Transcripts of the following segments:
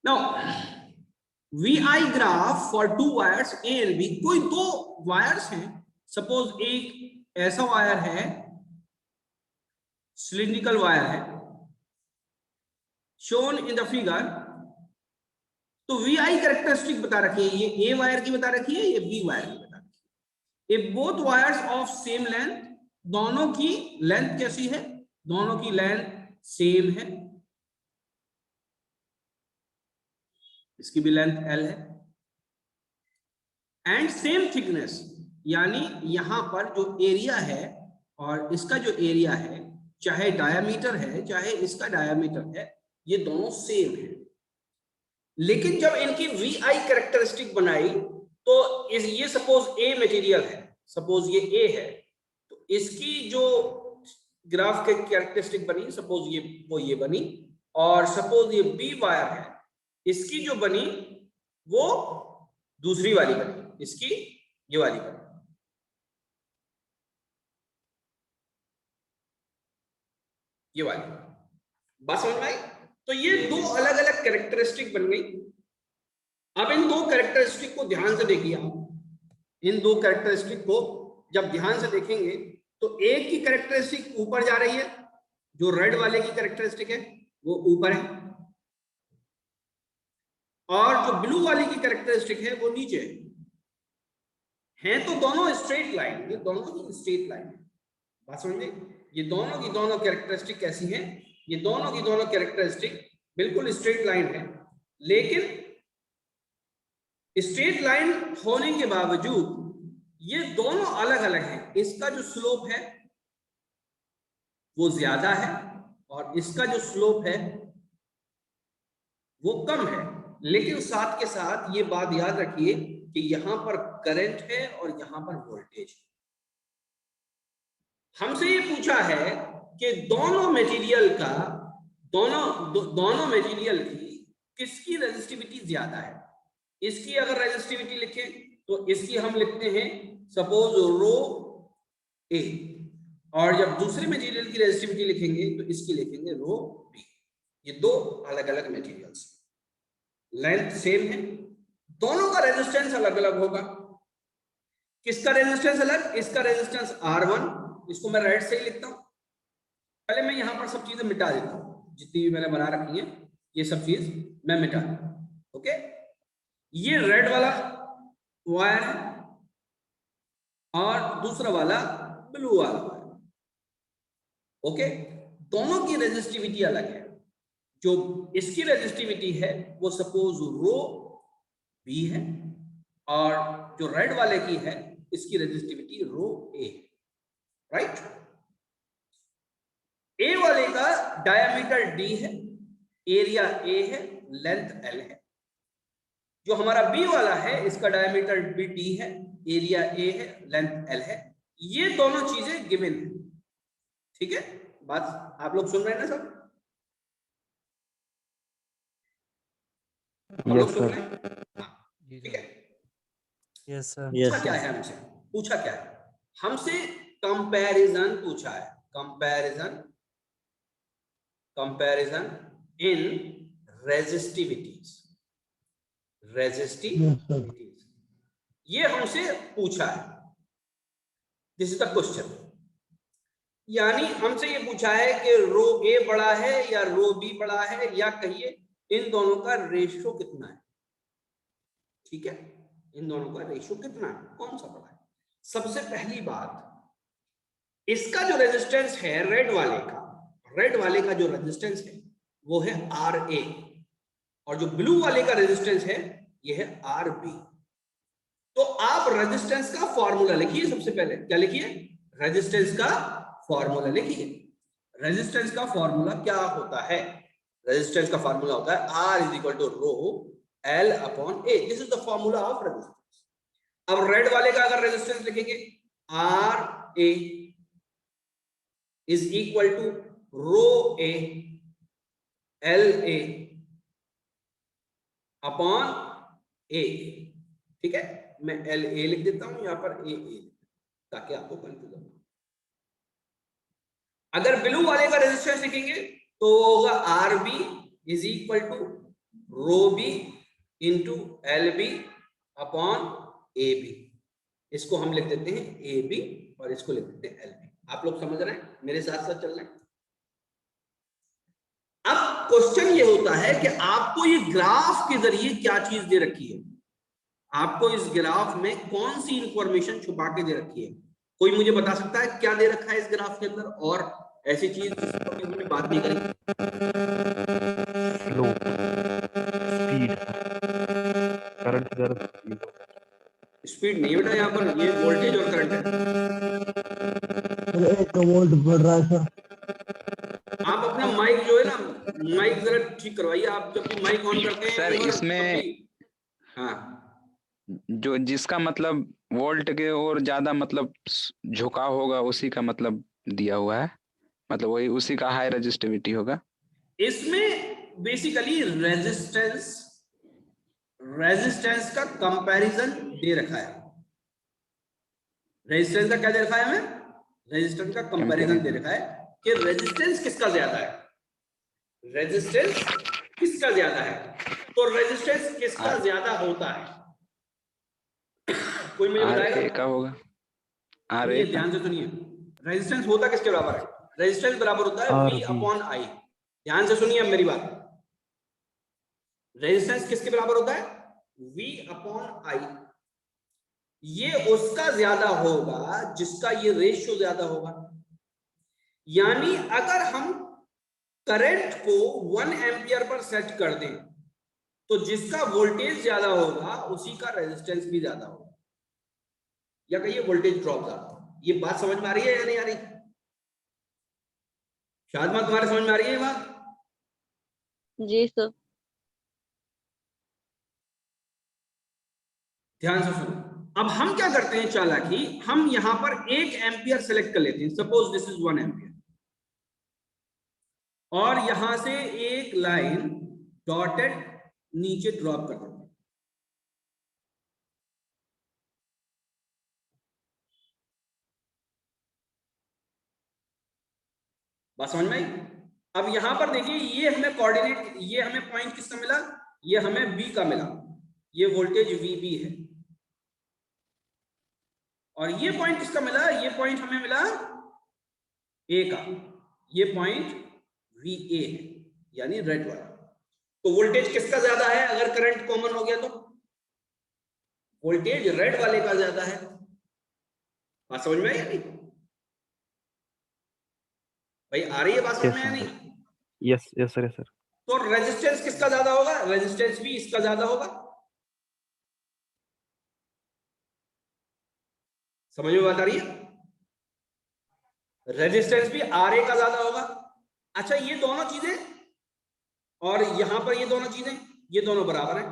Now VI graph for to wires A and B, कोई दो wires हैं, suppose एक ऐसा वायर है, सिलिंड्रिकल वायर है, शोन इन द फिगर, तो VI कैरेक्टरिस्टिक बता रखी है, ये A वायर की बता रखी है, ये B वायर की बता रखी है। If both wires of same length, दोनों की लेंथ कैसी है, दोनों की लेंथ सेम है, इसकी भी लेंथ L है, एंड सेम थिकनेस, यानी यहां पर जो एरिया है और इसका जो एरिया है, चाहे डायामीटर है चाहे इसका डायामीटर है, ये दोनों सेम है। लेकिन जब इनकी VI कैरेक्टरिस्टिक बनाई तो ये सपोज A मटेरियल है, सपोज ये A है, तो इसकी जो ग्राफ के कैरेक्टरिस्टिक बनी, सपोज ये बनी, और सपोज ये B वायर है, इसकी जो बनी वो दूसरी वाली बनी, इसकी ये वाली बनी। ये वाली बात समझ में आई? तो ये दो अलग अलग कैरेक्टरिस्टिक बन गई। अब इन दो कैरेक्टरिस्टिक को ध्यान से देखिए आप, इन दो कैरेक्टरिस्टिक को जब ध्यान से देखेंगे तो एक की कैरेक्टरिस्टिक ऊपर जा रही है, जो रेड वाले की कैरेक्टरिस्टिक है वो ऊपर है, और जो ब्लू वाली की कैरेक्टरिस्टिक है वो नीचे है। तो दोनों स्ट्रेट लाइन, ये दोनों की स्ट्रेट लाइन है, बात समझिए, ये दोनों की दोनों कैरेक्टरिस्टिक कैसी हैं, ये दोनों की दोनों कैरेक्टरिस्टिक बिल्कुल स्ट्रेट लाइन है। लेकिन स्ट्रेट लाइन होने के बावजूद ये दोनों अलग अलग हैं, इसका जो स्लोप है वो ज्यादा है और इसका जो स्लोप है वो कम है। लेकिन साथ के साथ ये बात याद रखिए कि यहां पर करंट है और यहां पर वोल्टेज है। हमसे ये पूछा है कि दोनों मटेरियल का, दोनों मटेरियल की किसकी रेजिस्टिविटी ज्यादा है। इसकी अगर रेजिस्टिविटी लिखें तो इसकी हम लिखते हैं सपोज रो ए, और जब दूसरे मटेरियल की रेजिस्टिविटी लिखेंगे तो इसकी लिखेंगे रो बी। ये दो अलग अलग मटेरियल्स, लेंथ सेम है, दोनों का रेजिस्टेंस अलग अलग होगा। किसका रेजिस्टेंस अलग? इसका रेजिस्टेंस R1, इसको मैं राइट से ही लिखता हूं। पहले मैं यहां पर सब चीजें मिटा देता हूं, जितनी भी मैंने बना रखी है ये सब चीज मैं मिटा दूं। ओके, ये रेड वाला वायर है और दूसरा वाला ब्लू वाला वायर। ओके, दोनों की रेजिस्टिविटी अलग है। जो इसकी रेजिस्टिविटी है वो सपोज रो बी है, और जो रेड वाले की है इसकी रेजिस्टिविटी रो ए है, राइट। ए वाले का डायमीटर डी है, एरिया ए है, लेंथ एल है। जो हमारा बी वाला है इसका डायमीटर बी डी है, एरिया ए है, लेंथ एल है। ये दोनों चीजें गिवन है, ठीक है। बात आप लोग सुन रहे हैं ना सब? आप लोग सुन रहे हैं? ठीक है, यस सर। पूछा क्या है हमसे? पूछा क्या है हमसे? कंपैरिजन पूछा है, कंपैरिजन इन रेजिस्टिविटीज, ये हमसे पूछा है। This is the question. यानी हमसे ये पूछा है कि रो ए बड़ा है या रो बी बड़ा है, या कहिए इन दोनों का रेशियो कितना है। ठीक है, इन दोनों का रेशियो कितना है, कौन सा बड़ा है। सबसे पहली बात, इसका जो रेजिस्टेंस है रेड वाले का जो रेजिस्टेंस है वो है आर ए, और जो ब्लू वाले का रेजिस्टेंस है ये है आर बी। तो आप रेजिस्टेंस का फॉर्मूला लिखिए। सबसे पहले क्या लिखिए? रेजिस्टेंस का फॉर्मूला लिखिए। रेजिस्टेंस का फॉर्मूला क्या होता है? रेजिस्टेंस का फॉर्मूला होता है R is equal to rho L upon A। This is the formula of resistance. अब रेड वाले का अगर रेजिस्टेंस लिखेंगे R A is equal to rho A L A upon A। ठीक है, मैं L A लिख देता हूं, यहां पर A A, ताकि आपको कंफ्यूजन हो। अगर ब्लू वाले का रेजिस्टेंस लिखेंगे तो होगा R B is equal to rho B into L B upon A B. इसको हम लिख देते हैं ए बी और इसको लिख देते हैं एल बी। आप लोग समझ रहे हैं, मेरे साथ साथ चल रहे हैं। अब क्वेश्चन ये होता है कि आपको ये ग्राफ के जरिए क्या चीज दे रखी है, आपको इस ग्राफ में कौन सी इंफॉर्मेशन छुपा के दे रखी है। कोई मुझे बता सकता है क्या दे रखा है इस ग्राफ के अंदर, और ऐसी चीज जिस पर हमने बात नहीं करी। स्लोप, स्पीड, करंट, स्पीड नहीं बेटा, यहाँ पर ये वोल्टेज और करंट है। एक वोल्ट बढ़ रहा है सर। आप अपना माइक जो है ना, माइक जरा ठीक करवाइए। आप जब भी माइक ऑन करते हैं सर इसमें हाँ, जो जिसका मतलब वोल्ट के और ज्यादा मतलब झुकाव होगा उसी का मतलब दिया हुआ है, मतलब वही उसी का हाई रेजिस्टिविटी होगा। इसमें बेसिकली रेजिस्टेंस का कंपैरिजन दे रखा है। रेजिस्टेंस का क्या दे रखा है हमें, रेजिस्टेंस का कंपैरिजन दे रखा है कि रेजिस्टेंस किसका ज्यादा है, रेजिस्टेंस किसका ज्यादा है। तो रेजिस्टेंस किसका ज्यादा होता है, कोई मुझे बताएगा? RA का होगा, सुनिए RA का। ध्यान से सुनिए, रेजिस्टेंस होता किसके बराबर है, रेजिस्टेंस बराबर होता है V अपॉन I। ध्यान से सुनिए मेरी बात, रेजिस्टेंस किसके बराबर होता है, V अपॉन I। ये उसका ज्यादा होगा जिसका ये रेशियो ज्यादा होगा। यानी अगर हम करंट को 1 एम्पियर पर सेट कर दें तो जिसका वोल्टेज ज्यादा होगा उसी का रेजिस्टेंस भी ज्यादा होगा, या कहिए वोल्टेज ड्रॉप ज्यादा होगा। ये बात समझ में आ रही है या नहीं आ रही? शायद तुम्हारे समझ में आ रही है ये बात? जी सर। ध्यान से सुनो। अब हम क्या करते हैं चालाकी, हम यहां पर 1 एम्पियर सेलेक्ट कर लेते हैं, सपोज दिस इज 1 एम्पियर, और यहां से एक लाइन डॉटेड नीचे ड्रॉप कर देते हैं। बात समझ में आई? अब यहां पर देखिए, ये हमें कोऑर्डिनेट, ये हमें पॉइंट किसका मिला, ये हमें बी का मिला, ये वोल्टेज VB है। और ये पॉइंट किसका मिला, ये पॉइंट हमें मिला ए का, ये पॉइंट VA है, यानी रेड वाला। तो वोल्टेज किसका ज्यादा है अगर करंट कॉमन हो गया तो? वोल्टेज रेड वाले का ज्यादा है। बात समझ में आई या नहीं भाई? आ रही है बात समझ में या नहीं? Yes yes sir, yes sir. तो रेजिस्टेंस किसका ज्यादा होगा, रेजिस्टेंस भी इसका ज्यादा होगा। समझ में बात आ रही है? रेजिस्टेंस भी RA का ज्यादा होगा। अच्छा, ये दोनों चीजें और यहां पर ये दोनों चीजें, ये दोनों बराबर हैं,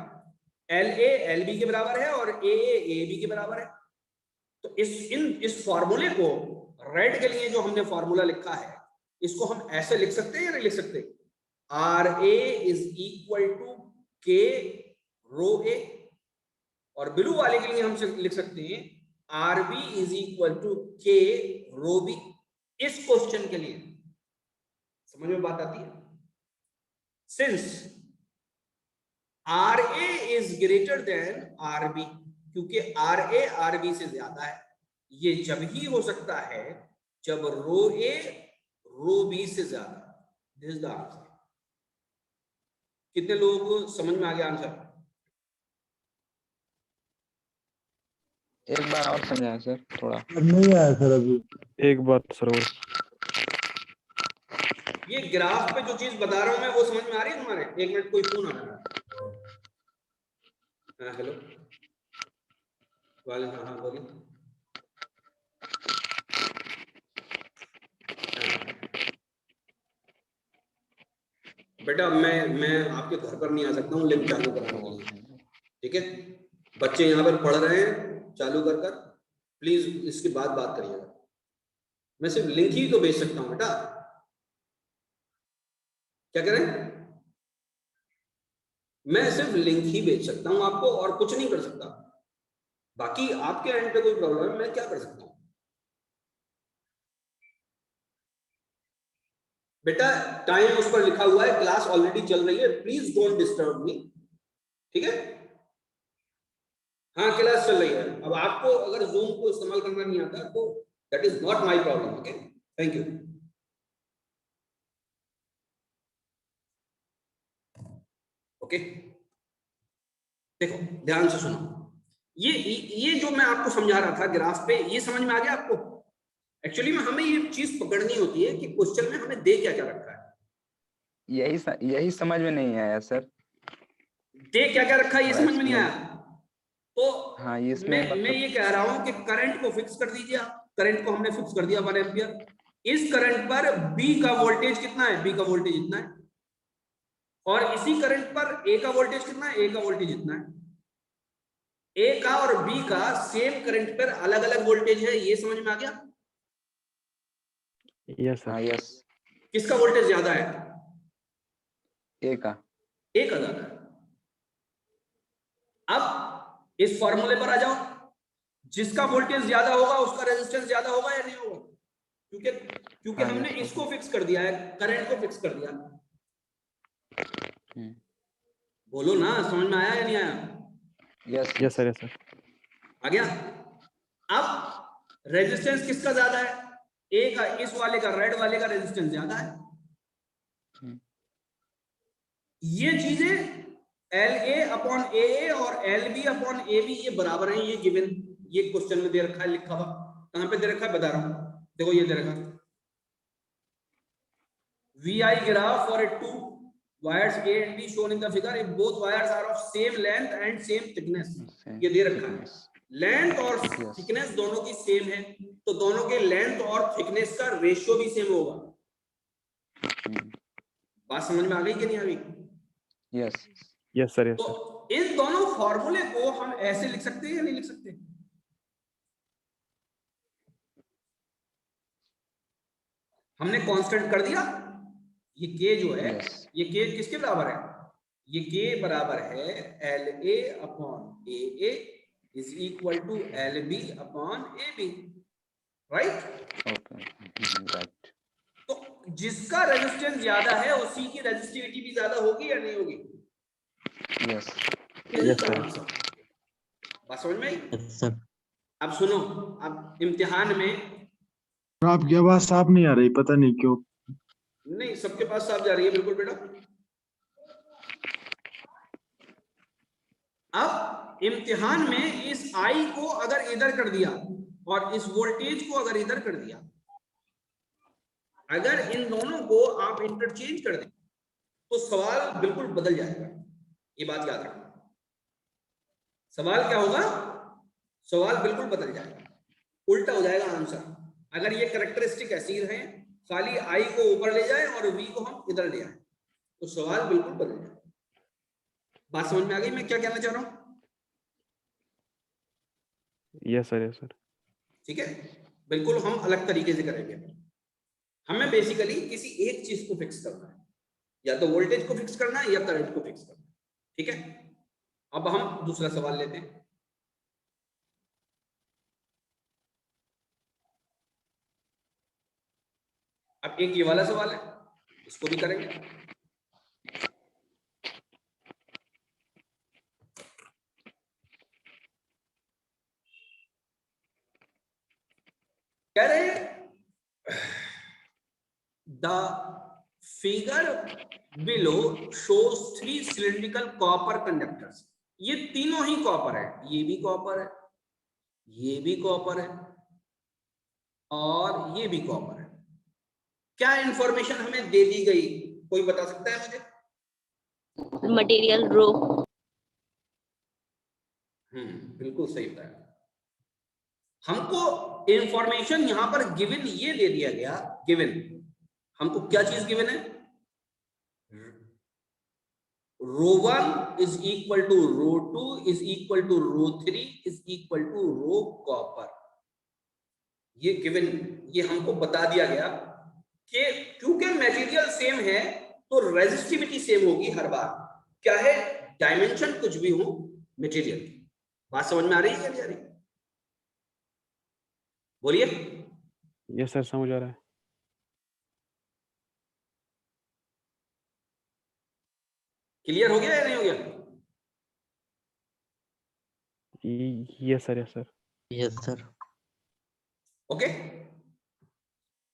LA LB के बराबर है और AA AB के बराबर है। तो इस फॉर्मूले को, रेड के लिए जो हमने फॉर्मूला लिखा है, इसको हम ऐसे लिख सकते हैं या नहीं लिख सकते? RA is equal to K rho A, और ब्लू वाले के लिए हम लिख सकते हैं RB is equal to K rho B। इस क्वेश्चन के लिए समझ में बात आती है? Since RA is greater than RB, क्योंकि RA RB से ज्यादा है, ये जब ही हो सकता है जब रो A रो B से ज्यादा। This is the answer. कितने लोगों को समझ में आ गया आंसर? एक बार और समझाएं सर थोड़ा। नहीं आया सर अभी। एक बात सर और, ये ग्राफ पे जो चीज बता रहा हूं मैं वो समझ में आ रही है तुम्हारे? एक मिनट, कोई फोन आ रहा है। हाँ हेलो, वाले, हाँ हाँ बोलिए। बेटा मैं आपके घर पर नहीं आ सकता हूँ लिंक चालू करने के लिए, ठीक है? बच्चे यहाँ पर पढ़ रहे हैं, चालू कर कर प्लीज इसके बाद बात करिएगा। मैं सिर्फ लिंक ही तो भेज सकता हूँ बेटा। क्या कह रहे हैं? मैं सिर्फ लिंक ही भेज सकता हूँ आपको, और कुछ नहीं कर सकता। बाकी आपके एंड पे कोई प्रॉब्लम है, मैं क्या कर सकता हूँ? बेटा टाइम उस पर लिखा हुआ है, क्लास ऑलरेडी चल रही है, प्लीज डोंट डिस्टर्ब मी, ठीक है? हाँ क्लास चल रही है। अब आपको अगर जूम को इस्तेमाल करना नहीं आता तो that is not my problem, okay? Thank you. Okay, देखो ध्यान से सुनो, ये जो मैं आपको समझा रहा था ग्राफ पे, ये समझ में आ गया आपको? एक्चुअली में हमें ये चीज पकड़नी होती है कि क्वेश्चन में हमें दे क्या क्या रखा है। यही समझ में नहीं आया सर। दे क्या क्या रखा है ये समझ में नहीं आया तो हाँ इसमें मैं ये कह रहा हूं कि करंट को फिक्स कर दीजिए आप। करंट को हमने फिक्स कर दिया 1 एम्पियर। इस करंट पर बी का वोल्टेज कितना है? बी का वोल्टेज इतना है। और इसी करंट पर ए का वोल्टेज कितना है? ए का वोल्टेज इतना है। ए का और बी का सेम करंट पर अलग अलग वोल्टेज है, ये समझ में आ गया? Yes sir. यस। किसका वोल्टेज ज्यादा है? ए का। ए का ज्यादा है। अब इस फॉर्मूले पर आ जाओ, जिसका वोल्टेज ज्यादा होगा उसका रेजिस्टेंस ज्यादा होगा या नहीं होगा? क्योंकि हमने इसको फिक्स कर दिया है, करंट को फिक्स कर दिया। बोलो ना, समझ में आया या नहीं आया? Yes sir, yes sir. आ गया? अब रेजिस्टेंस किसका ज्यादा है? ए का, इस वाले का, रेड वाले का रेजिस्टेंस ज्यादा है। ये चीजें LA अपॉन AA और LB अपॉन AB ये बराबर है, ये गिवन, ये क्वेश्चन में दे रखा है, लिखा हुआ। कहां पे दे रखा है बता रहा हूं, देखो ये दे रखा है VI graph for 2 wires A and B shown in the figure if both wires are of same length and same thickness। ये दे रखा है, लेंथ और थिकनेस दोनों की सेम है, तो दोनों के लेंथ और थिकनेस का रेशियो भी सेम होगा। बात समझ में आ गई कि नहीं आ गई? यस यस सर, यस तो सर। इन दोनों फॉर्मूले को हम ऐसे लिख सकते हैं या नहीं लिख सकते? हमने कांस्टेंट कर दिया, ये के जो है ये के किसके बराबर है? ये के बराबर है LA upon AA is equal to LB upon AB, right? Right. तो जिसका रेजिस्टेंस ज्यादा है उसी की रेजिस्टिविटी भी ज्यादा होगी या नहीं होगी? Yes yes sir. बात समझ में आई? सर अब सुनो, अब इम्तिहान में आपकी आवाज साफ नहीं आ रही, पता नहीं क्यों। नहीं, सबके पास साफ जा रही है बिल्कुल बेटा। अब इम्तिहान में इस I को अगर इधर कर दिया और इस वोल्टेज को अगर इधर कर दिया, अगर इन दोनों को आप इंटरचेंज कर दें तो सवाल बिल्कुल बदल जाएगा, ये बात याद रखना। सवाल क्या होगा? सवाल बिल्कुल बदल जाएगा, उल्टा हो जाएगा आंसर। अगर ये कैरेक्टरिस्टिक ऐसी रहे, खाली I को ऊपर ले जाए और V को हम इधर ले आए, तो सवाल बिल्कुल बदल जाए। बात समझ में आ गई मैं क्या कहना चाह रहा हूं? Yes sir, yes sir. ठीक है, बिल्कुल हम अलग तरीके से करेंगे। हमें बेसिकली किसी एक चीज को फिक्स करना है, या तो वोल्टेज को फिक्स करना है या करंट को फिक्स करना है। ठीक है, अब हम दूसरा सवाल लेते हैं। अब एक ये वाला सवाल है, इसको भी करेंगे। कह रहे the figure below shows 3 cylindrical copper conductors. ये तीनों ही कॉपर है, ये भी कॉपर है, ये भी कॉपर है और ये भी कॉपर है। क्या इंफॉर्मेशन हमें दे दी गई, कोई बता सकता है मुझे? मटेरियल रो। बिल्कुल सही बताया। हमको इंफॉर्मेशन यहां पर गिवन ये दे दिया गया, गिवन हमको क्या चीज गिवन है? ρ1 is equal to ρ2 is equal to ρ3 is equal to rho copper. ये गिवन, ये हमको बता दिया गया कि क्योंकि मटेरियल सेम है तो रेजिस्टिविटी सेम होगी हर बार, क्या है डायमेंशन कुछ भी हो मटेरियल की। बात समझ में आ रही है या नहीं आ रही? बोलिए। यस सर, समझ आ रहा है। क्लियर हो गया या नहीं हो गया? Yes sir, yes sir. Yes sir. Okay,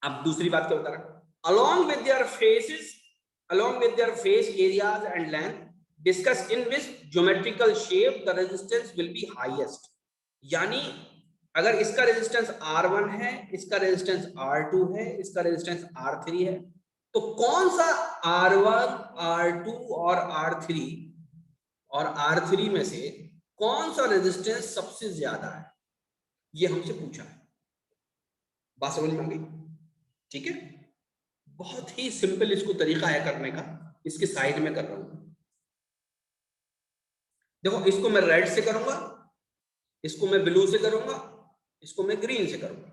अब दूसरी बात क्या बता रहा, along with their faces, along with their face areas and length, discuss in which geometrical shape the resistance will be highest. यानी अगर इसका रेजिस्टेंस R1 है, इसका रेजिस्टेंस R2 है, इसका रेजिस्टेंस R3 है, तो कौन सा R1, R2 और R3 में से कौन सा रेजिस्टेंस सबसे ज्यादा है, ये हमसे पूछा है। बात समझ में आ गई? ठीक है, बहुत ही सिंपल इसको तरीका है करने का, इसके साइड में कर रहा हूं। देखो, इसको मैं रेड से करूंगा, इसको मैं ब्लू से करूंगा, इसको मैं ग्रीन से करूंगा।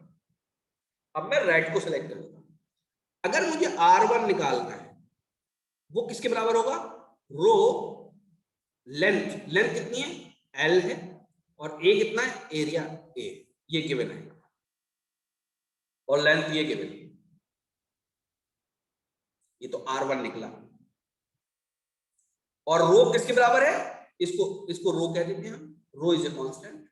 अब मैं रेड को सिलेक्ट करूंगा। अगर मुझे R1 निकालना है, वो किसके बराबर होगा? रो लेंथ, लेंथ कितनी है? L है, और A कितना है? एरिया A, ये गिवन है, और लेंथ ये गिवन है। ये तो R1 निकला। और रो किसके बराबर है? इसको रो कह देते हैं हम, रो इज ए कांस्टेंट।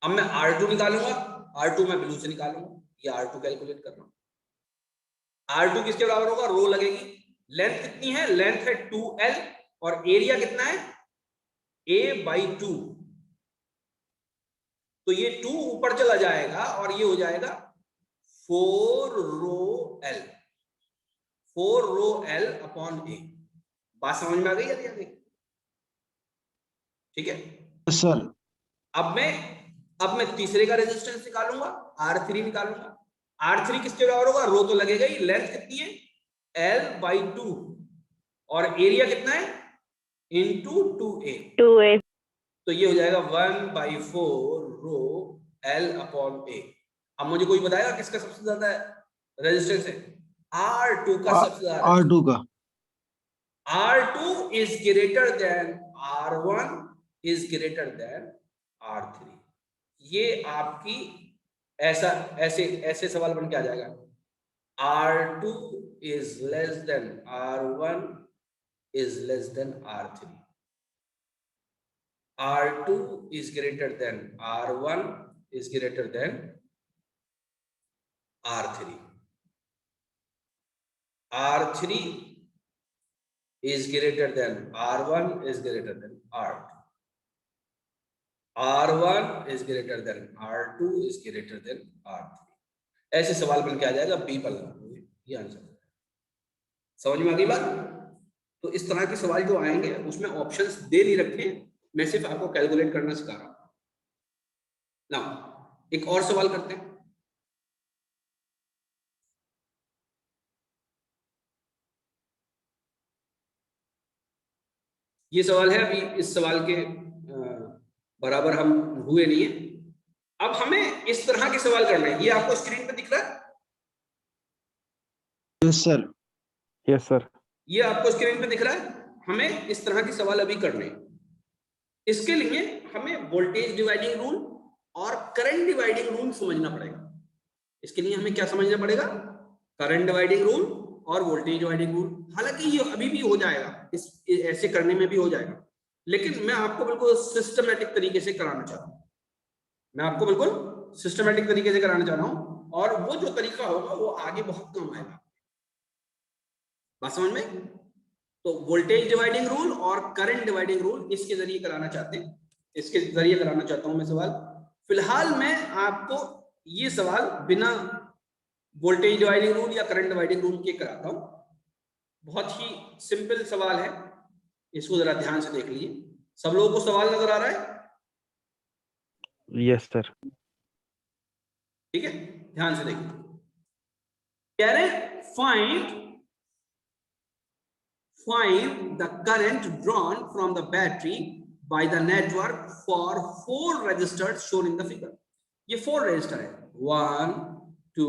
अब मैं R2 निकालूंगा, R2 मैं ब्लू से निकालूंगा, ये R2 कैलकुलेट कर रहा हूं। R2 किसके बराबर होगा? रो लगेगी। लेंथ कितनी है? लेंथ है 2L, और एरिया कितना है? A/2। तो ये 2 ऊपर चला जाएगा और ये हो जाएगा 4ρL, 4ρL अपॉन A। बात समझ में आ गई या नहीं? ठीक है सर। अब मैं तीसरे का रेजिस्टेंस निकालूंगा, R3 निकालूंगा। R3 किसके बराबर होगा? रो तो लगेगा ही। लेंथ कितनी है? L/2, और एरिया कितना है? Into 2A। तो ये हो जाएगा 1/4ρL अपॉन A। अब मुझे कोई बताएगा किसका सबसे ज्यादा रेजिस्टेंस है? R2 का सबसे ज्यादा। R2 का। R2 is greater than R1 is greater than R3। ये आपकी ऐसे सवाल बन के आ जाएगा। R2 is less than R1 is less than R3। R2 is greater than R1 is greater than R3। R3 is greater than R1 is greater than R2। R1 is greater than R2 is greater than R3। ऐसे सवाल बन के आ जाएगा B पर, ये answer. समझ में आ गई बात? तो इस तरह के सवाल जो आएंगे उसमें ऑप्शंस दे नहीं रखे, मैं सिर्फ आपको कैलकुलेट करना सिखा रहा हूं ना। एक और सवाल करते हैं। ये सवाल है, अभी इस सवाल के बराबर हम हुए नहीं है। अब हमें इस तरह के सवाल करने हैं। ये आपको स्क्रीन पे दिख रहा है? Yes sir. Yes sir. ये आपको स्क्रीन पे दिख रहा है? हमें इस तरह के सवाल अभी करने हैं। इसके लिए हमें वोल्टेज डिवाइडिंग रूल और करंट डिवाइडिंग रूल समझना पड़ेगा। इसके लिए हमें क्या समझना पड़ेगा? करंट डिवाइडिंग रूल और वोल्टेज डिवाइडिंग रूल। हालांकि ये अभी भी हो जाएगा, ऐसे करने में भी हो जाएगा, लेकिन मैं आपको बिल्कुल सिस्टमेटिक तरीके से कराना चाहता हूँ। मैं आपको बिल्कुल सिस्टमेटिक तरीके से कराना चाह रहा हूँ, और वो जो तरीका होगा वो आगे बहुत काम आएगा। बात समझ में? तो वोल्टेज डिवाइडिंग रूल और करंट डिवाइडिंग रूल इसके जरिए कराना चाहते हैं, इसके जरिए कराना चाहता हूं मैं सवाल। फिलहाल मैं आपको ये सवाल बिना वोल्टेज डिवाइडिंग रूल या करंट डिवाइडिंग रूल के कराता हूं। बहुत ही सिंपल सवाल है, इसको जरा ध्यान से देख लीजिए। सब लोगों को सवाल नजर आ रहा है? Yes sir. ठीक है, ध्यान से देखिए। कह रहे find the current drawn from the battery by the network for 4 resistors shown in the figure। ये 4 रेजिस्टर है, 1 2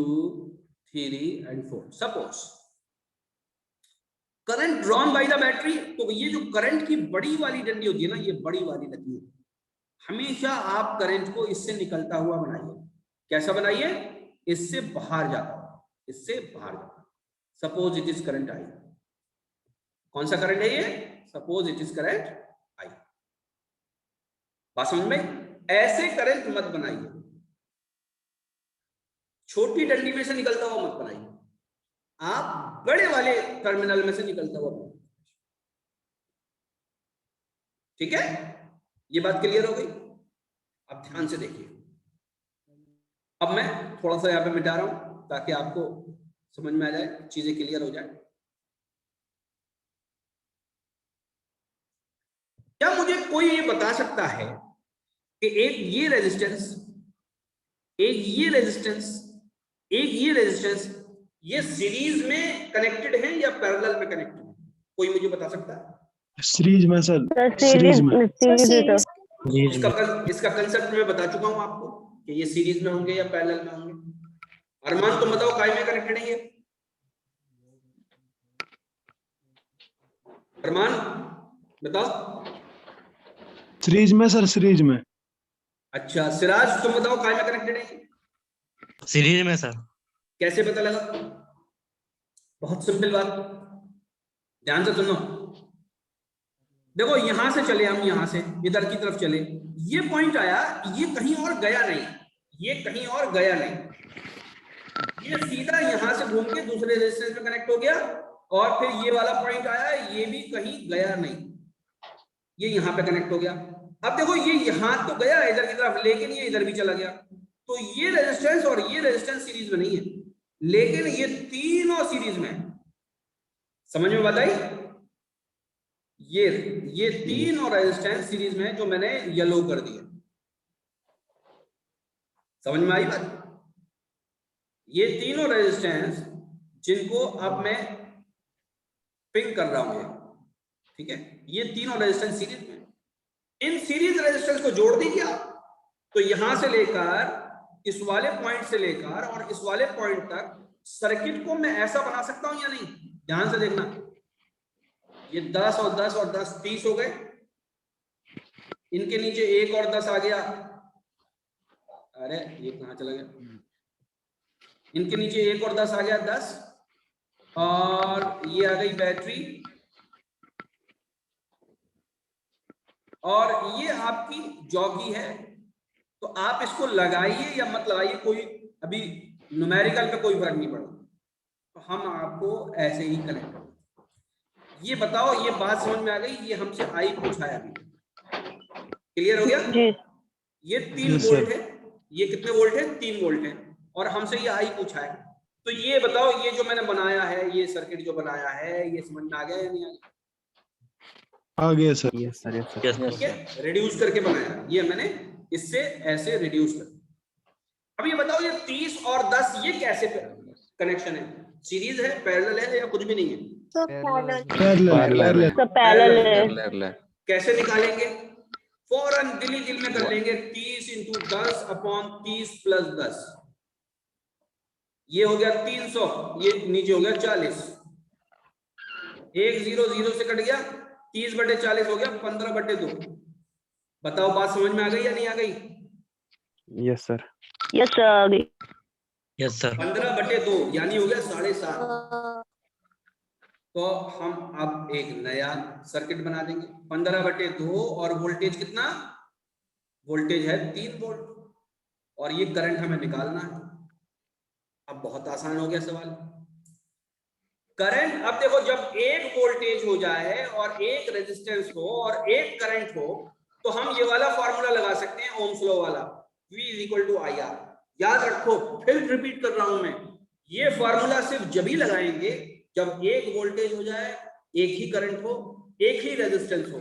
3 and 4। Suppose current drawn by the battery, तो ये जो करंट की बड़ी वाली डंडी होती है ना, ये बड़ी वाली लगी है, हमेशा आप करंट को इससे निकलता हुआ बनाइए। कैसा बनाइए? इससे बाहर जाता हुआ, इससे बाहर जाता। Suppose it is current I, कौन सा करंट है ये? Suppose it is current I. बात समझ में? ऐसे करंट मत बनाइए, छोटी डंडी में से निकलता हुआ मत बनाइए, आप बड़े वाले टर्मिनल में से निकलता हुआ बनाइए। ठीक है, ये बात क्लियर हो गई? अब ध्यान से देखिए, अब मैं थोड़ा सा यहाँ पे मिटा रहा हूं ताकि आपको समझ में आ जाए, चीजें क्लियर हो जाए। क्या मुझे कोई ये बता सकता है कि एक ये रेजिस्टेंस, एक ये रेजिस्टेंस, एक ये रेजिस्टेंस, ये सीरीज में कनेक्टेड है या पैरेलल में कनेक्टेड है? कोई मुझे बता सकता है? सीरीज में सर, सीरीज में। इसका कंसेप्ट मैं बता चुका हूं आपको कि ये सीरीज में होंगे या पैरेलल में होंगे। अरमान तुम बताओ काय में कनेक्टेड है ये? अरमान बताओ। सीरीज में सर, सीरीज में। अच्छा सिराज तुम बताओ काय में कनेक्टेड है? सीरीज में सर। कैसे पता लगा? बहुत सिंपल बात, ध्यान से सुनो। देखो यहां से चले हम, यहां से इधर की तरफ चले, ये पॉइंट आया, ये कहीं और गया नहीं, ये कहीं और गया नहीं, ये सीधा यहां से घूम के दूसरे रेजिस्टेंस में कनेक्ट हो गया, और फिर ये वाला पॉइंट आया, ये भी कहीं गया नहीं, ये यहां पे कनेक्ट हो गया। अब देखो ये यहां तो गया इधर की तरफ, लेकिन ये इधर भी चला गया, तो ये रेजिस्टेंस और ये रेजिस्टेंस सीरीज में नहीं है, लेकिन ये तीनों सीरीज में। समझ में बात आई? ये तीनों रेजिस्टेंस सीरीज में, जो मैंने येलो कर दिया। समझ में आई बात? ये तीनों रेजिस्टेंस जिनको अब मैं पिंक कर रहा हूं, ठीक है, ये तीनों रेजिस्टेंस सीरीज में। इन सीरीज रेजिस्टेंस को जोड़ दीजिए आप, तो यहां से लेकर इस वाले पॉइंट से लेकर और इस वाले पॉइंट तक सर्किट को मैं ऐसा बना सकता हूं या नहीं? ध्यान से देखना, ये 10 और 10 और 10 30 हो गए, इनके नीचे 1 और 10 आ गया, अरे ये कहां चला गया, इनके नीचे 1 और 10 आ गया 10, और ये आ गई बैटरी, और ये आपकी जॉकी है। तो आप इसको लगाइए या मत लगाइए, कोई अभी न्यूमेरिकल पे कोई फर्क नहीं पड़ता, तो हम आपको ऐसे ही कनेक्ट करें। ये बताओ, ये बात समझ में आ गई? ये हमसे आई पूछा है अभी, क्लियर हो गया? ये 3 वोल्ट है, ये कितने वोल्ट है? 3 वोल्ट है, और हमसे ये आई पूछा है। तो ये बताओ, ये जो मैंने बनाया है, ये सर्किट जो बनाया है, ये समझ में आ गया या नहीं आ गया? आ गया sir. Yes sir, yes Yes, sir. ठीक है, रिड्यूस करके बनाया, ये मैंने इससे ऐसे रिड्यूस कर। अब ये बताओ, ये 30 और 10 ये कैसे कनेक्शन है? सीरीज है, पैरेलल है, या कुछ भी नहीं है? पैरेलल। कैसे निकालेंगे? फौरन दिल में कर लेंगे, 30 × 10 अपॉन 30 + 10, ये हो गया 300, ये नीचे हो गया 40, 1 0 0 से कट गया, 30/40 हो गया 15/2। बताओ बात समझ में आ गई या नहीं आ गई? Yes sir. यस सर, आ गई। Yes sir. 15/2 यानी हो गया 7.5। तो हम अब एक नया सर्किट बना देंगे, 15/2, और वोल्टेज कितना? वोल्टेज है 3 वोल्ट, और ये करंट हमें निकालना है। अब बहुत आसान हो गया सवाल। करंट, अब देखो, जब एक वोल्टेज हो जाए और एक रेजिस्टेंस हो और एक करंट हो, तो हम ये वाला फॉर्मूला लगा सकते हैं, ओम्स लॉ वाला, V = IR। याद रखो, फिर रिपीट कर रहा हूं मैं, ये फॉर्मूला सिर्फ जब ही लगाएंगे जब एक वोल्टेज हो जाए, एक ही करंट हो, एक ही रेजिस्टेंस हो।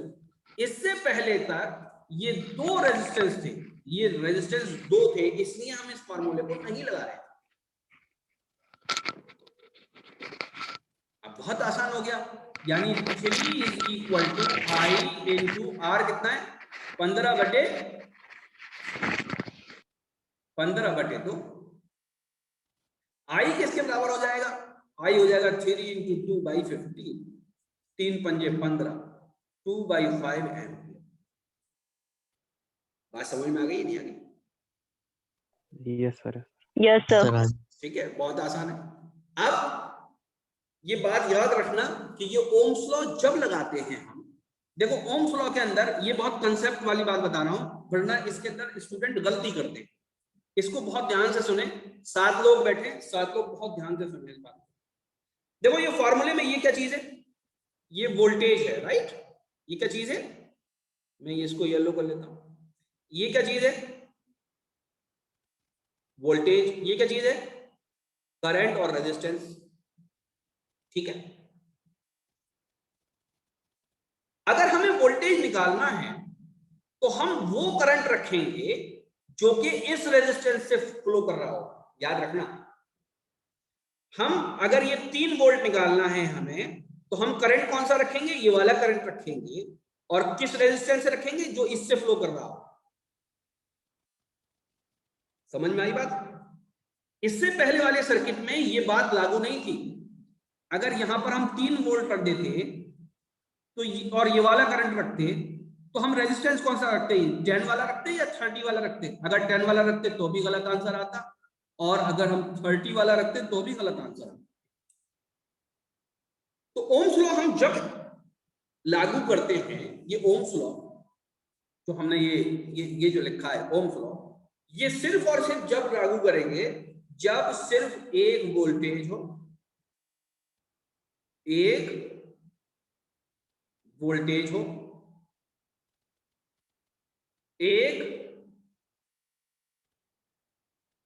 इससे पहले तक ये 2 रेजिस्टेंस थे, ये रेजिस्टेंस 2 थे, इसलिए हम इस फॉर्मूले को नहीं लगा रहे। अब बहुत आसान हो गया, यानी 3 = I × R कितना है? 15/2। I किसके बराबर हो जाएगा? I हो जाएगा 3 × 2/15, 3 पंजे 15, 2/5 एम्पियर। बात समझ में आ गई नहीं आ गई? Yes sir. Yes sir. ठीक है, बहुत आसान है। अब ये बात याद रखना कि ये ओम्स लॉ जब लगाते हैं हम, देखो ओम्स लॉ के अंदर ये बहुत कंसेप्ट वाली बात बता रहा हूं, वरना इसके अंदर स्टूडेंट गलती करते हैं। इसको बहुत ध्यान से सुने, 7 लोग बैठे, 7 लोग बहुत ध्यान से सुने इस बात को। देखो ये फॉर्मूले में ये क्या चीज है, ये वोल्टेज है, राइट। ये क्या चीज है, मैं इसको येलो कर लेता हूं, ये क्या चीज है, वोल्टेज। ये क्या चीज है, करंट और रेजिस्टेंस, ठीक है। अगर हमें वोल्टेज निकालना है तो हम वो करंट रखेंगे जो कि इस रेजिस्टेंस से फ्लो कर रहा हो। याद रखना, हम अगर ये 3 वोल्ट निकालना है हमें, तो हम करंट कौन सा रखेंगे, ये वाला करंट रखेंगे, और किस रेजिस्टेंस से रखेंगे, जो इससे फ्लो कर रहा हो। समझ में आई बात। इससे पहले वाले सर्किट में ये बात लागू नहीं थी। अगर यहां पर हम 3 वोल्ट रख देते तो और ये वाला करंट रखते, तो हम रेजिस्टेंस कौन सा रखते हैं, 10 वाला रखते या 30 वाला रखते। अगर 10 वाला रखते तो भी गलत आंसर आता, और अगर हम 30 वाला रखते तो भी गलत आंसर आता। तो ओम्स लॉ हम जब लागू करते हैं, ये ओम्स लॉ जो हमने ये जो लिखा है ओम्स लॉ, ये सिर्फ और सिर्फ जब लागू करेंगे जब सिर्फ एक वोल्टेज हो, एक वोल्टेज हो, एक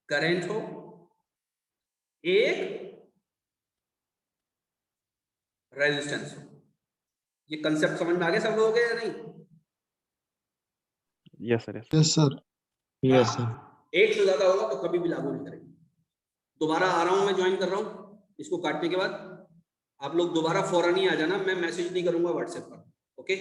करंट हो, एक रेजिस्टेंस हो। ये कंसेप्ट समझ में आ गया सब लोगों के या नहीं? Yes sir. Yes sir. Yes sir. एक से ज्यादा होगा तो कभी भी लागू नहीं करेंगे। दोबारा आ रहा हूं, मैं ज्वाइन कर रहा हूं, इसको काटने के बाद आप लोग दोबारा फौरन ही आ जाना, मैं मैसेज नहीं करूंगा व्हाट्सएप पर, ओके।